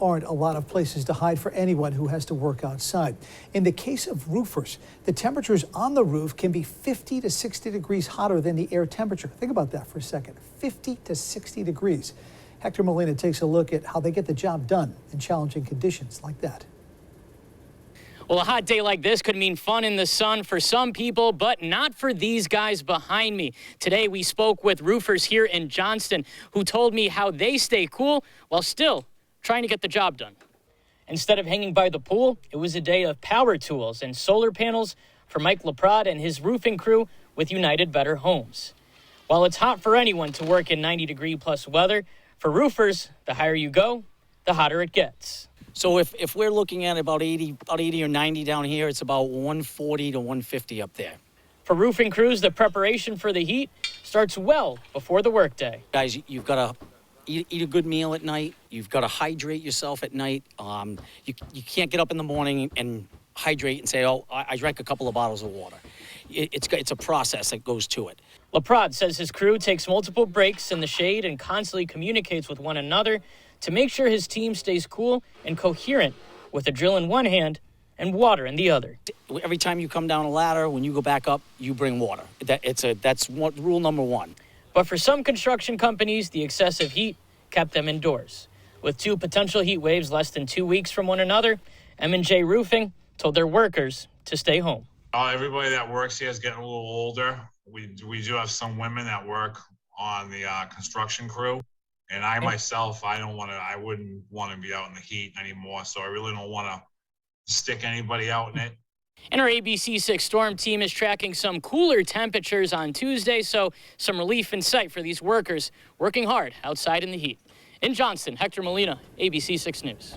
Aren't a lot of places to hide for anyone who has to work outside. In the case of roofers, the temperatures on the roof can be 50 to 60 degrees hotter than the air temperature. Think about that for a second. 50 to 60 degrees. Hector Molina takes a look at how they get the job done in challenging conditions like that. Well, a hot day like this could mean fun in the sun for some people, but not for these guys behind me. Today, we spoke with roofers here in Johnston who told me how they stay cool while still trying to get the job done. Instead of hanging by the pool, it was a day of power tools and solar panels for Mike LaPrade and his roofing crew with United Better Homes. While it's hot for anyone to work in 90-degree-plus weather, for roofers, the higher you go, the hotter it gets. So if we're looking at about 80 or 90 down here, it's about 140 to 150 up there. For roofing crews, the preparation for the heat starts well before the workday. Guys, you've got to eat a good meal at night. You've got to hydrate yourself at night. You can't get up in the morning and hydrate and say, oh, I drank a couple of bottles of water. It's a process that goes to it. LaPrade says his crew takes multiple breaks in the shade and constantly communicates with one another to make sure his team stays cool and coherent with a drill in one hand and water in the other. Every time you come down a ladder, when you go back up, you bring water. That's rule number one. But for some construction companies, the excessive heat kept them indoors. With two potential heat waves less than 2 weeks from one another, M&J Roofing told their workers to stay home. Everybody that works here is getting a little older. We do have some women that work on the construction crew. And I myself, I wouldn't want to be out in the heat anymore. So I really don't want to stick anybody out in it. And our ABC6 Storm team is tracking some cooler temperatures on Tuesday, so some relief in sight for these workers working hard outside in the heat. In Johnston, Hector Molina, ABC6 News.